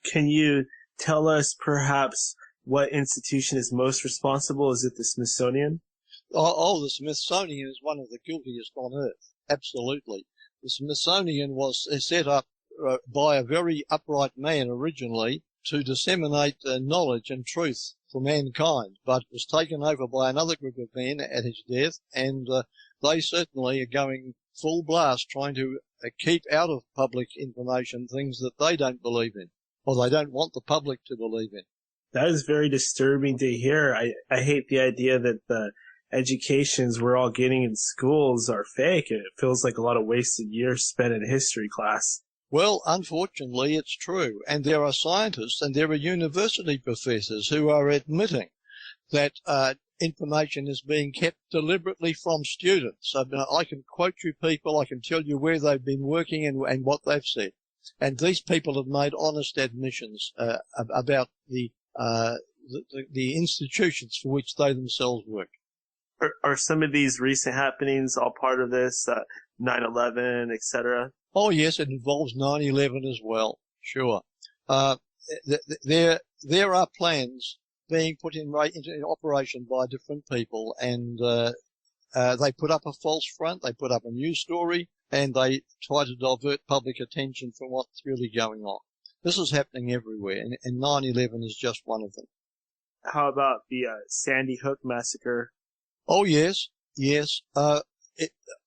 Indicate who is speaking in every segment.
Speaker 1: Can you tell us perhaps what institution is most responsible? Is it the Smithsonian?
Speaker 2: The Smithsonian is one of the guiltiest on earth. Absolutely. The Smithsonian was set up by a very upright man originally to disseminate knowledge and truth for mankind, but it was taken over by another group of men at his death, and they certainly are going full blast trying to keep out of public information things that they don't believe in, or they don't want the public to believe in.
Speaker 1: That is very disturbing to hear. I hate the idea that the educations we're all getting in schools are fake. It feels like a lot of wasted years spent in history class.
Speaker 2: Well, unfortunately, it's true. And there are scientists and there are university professors who are admitting that information is being kept deliberately from students. I can quote you people, I can tell you where they've been working and what they've said. And these people have made honest admissions about the institutions for which they themselves work.
Speaker 1: Are some of these recent happenings all part of this, 9/11, etc.?
Speaker 2: Oh, yes, it involves 9/11 as well, sure. There are plans being put into operation by different people, and they put up a false front, they put up a news story, and they try to divert public attention from what's really going on. This is happening everywhere, and 9/11 is just one of them.
Speaker 1: How about the Sandy Hook massacre?
Speaker 2: Oh, yes. I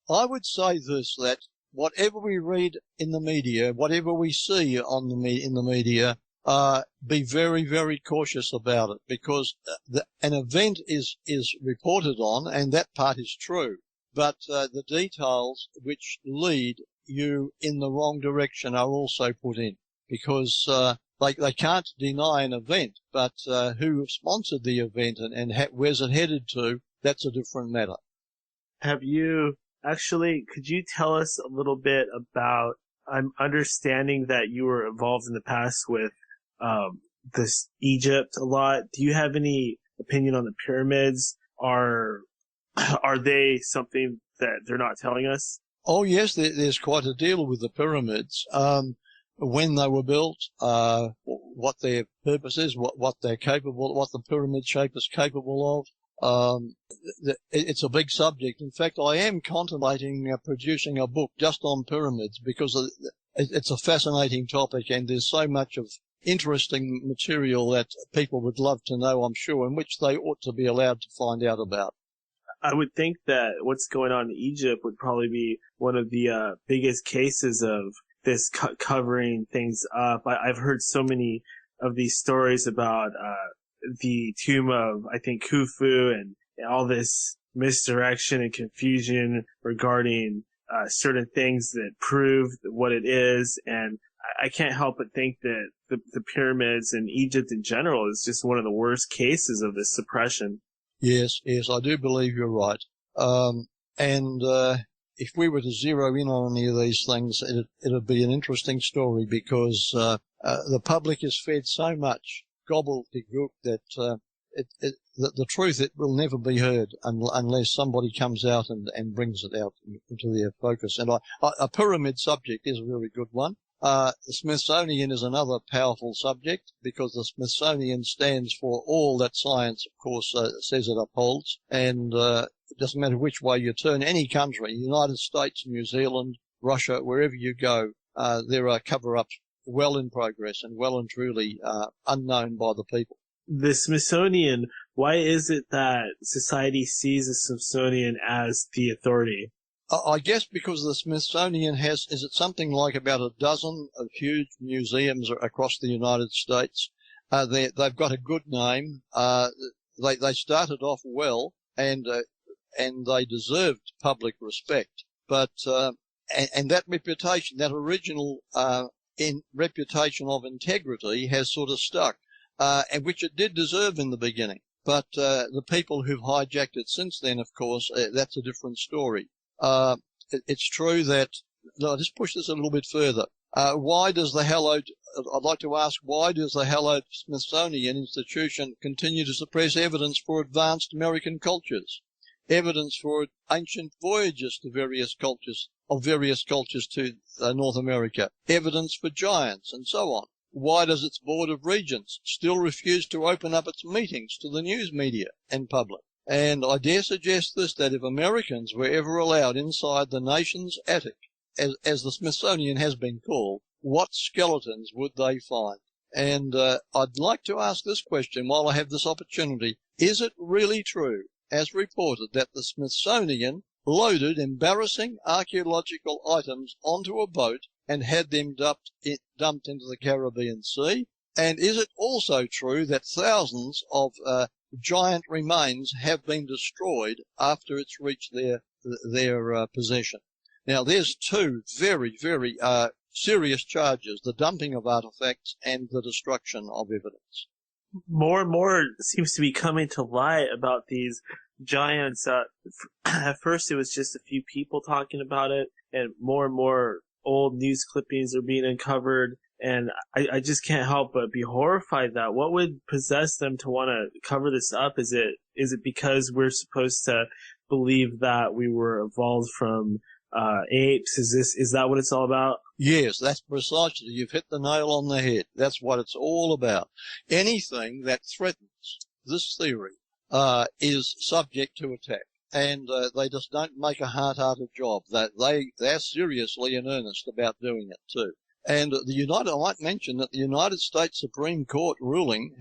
Speaker 2: would say this, that whatever we read in the media, whatever we see in the media, be very, very cautious about it, because an event is reported on, and that part is true. But the details which lead you in the wrong direction are also put in, because they can't deny an event, but who sponsored the event and where's it headed to, that's a different matter.
Speaker 1: Could you tell us a little bit about, I'm understanding that you were involved in the past with this Egypt a lot. Do you have any opinion on the pyramids? Are they something that they're not telling us?
Speaker 2: Oh, yes, there's quite a deal with the pyramids. When they were built, what their purpose is, what they're capable, what the pyramid shape is capable of. It's a big subject. In fact, I am contemplating producing a book just on pyramids, because it's a fascinating topic, and there's so much of interesting material that people would love to know, I'm sure, and which they ought to be allowed to find out about.
Speaker 1: I would think that what's going on in Egypt would probably be one of the biggest cases of this covering things up. I've heard so many of these stories about the tomb of, I think, Khufu, and all this misdirection and confusion regarding certain things that prove what it is. And I can't help but think that the pyramids and Egypt in general is just one of the worst cases of this suppression.
Speaker 2: Yes, I do believe you're right. If we were to zero in on any of these things, it'd be an interesting story, because the public is fed so much gobbledygook that the truth, it will never be heard unless somebody comes out and brings it out into their focus. And a pyramid subject is a very good one. The Smithsonian is another powerful subject, because the Smithsonian stands for all that science, of course, says it upholds. And it doesn't matter which way you turn, any country, United States, New Zealand, Russia, wherever you go, there are cover-ups well in progress and well and truly unknown by the people.
Speaker 1: The Smithsonian, why is it that society sees the Smithsonian as the authority?
Speaker 2: I guess because the Smithsonian is it something like about a dozen of huge museums across the United States. They've got a good name. They started off well, and they deserved public respect. But and that reputation, that original reputation of integrity, has sort of stuck, and which it did deserve in the beginning. But the people who've hijacked it since then, of course, that's a different story. It's true that, I'll just push this a little bit further. I'd like to ask, why does the hallowed Smithsonian Institution continue to suppress evidence for advanced American cultures, evidence for ancient voyages to various cultures to North America, evidence for giants, and so on? why does its Board of Regents still refuse to open up its meetings to the news media and public? And I dare suggest this, that if Americans were ever allowed inside the nation's attic, as the Smithsonian has been called, what skeletons would they find? And I'd like to ask this question while I have this opportunity. Is it really true, as reported, that the Smithsonian loaded embarrassing archaeological items onto a boat and had them dumped into the Caribbean Sea? And is it also true that thousands of giant remains have been destroyed after it's reached their possession? Now, there's two very, very serious charges: the dumping of artifacts and the destruction of evidence.
Speaker 1: More and more seems to be coming to light about these giants. At first, it was just a few people talking about it, and more old news clippings are being uncovered. And I just can't help but be horrified that what would possess them to want to cover this up? Is it because we're supposed to believe that we were evolved from apes? Is that what it's all about?
Speaker 2: Yes, that's precisely. You've hit the nail on the head. That's what it's all about. Anything that threatens this theory is subject to attack. And they just don't make a half-hearted job. They're seriously in earnest about doing it too. And I might mention that the United States Supreme Court ruling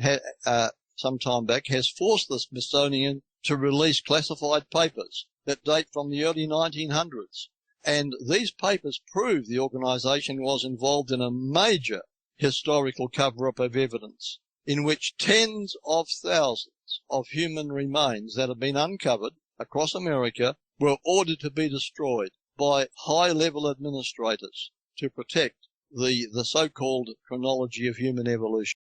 Speaker 2: some time back has forced the Smithsonian to release classified papers that date from the early 1900s. And these papers prove the organization was involved in a major historical cover-up of evidence in which tens of thousands of human remains that have been uncovered across America were ordered to be destroyed by high-level administrators to protect the so-called chronology of human evolution.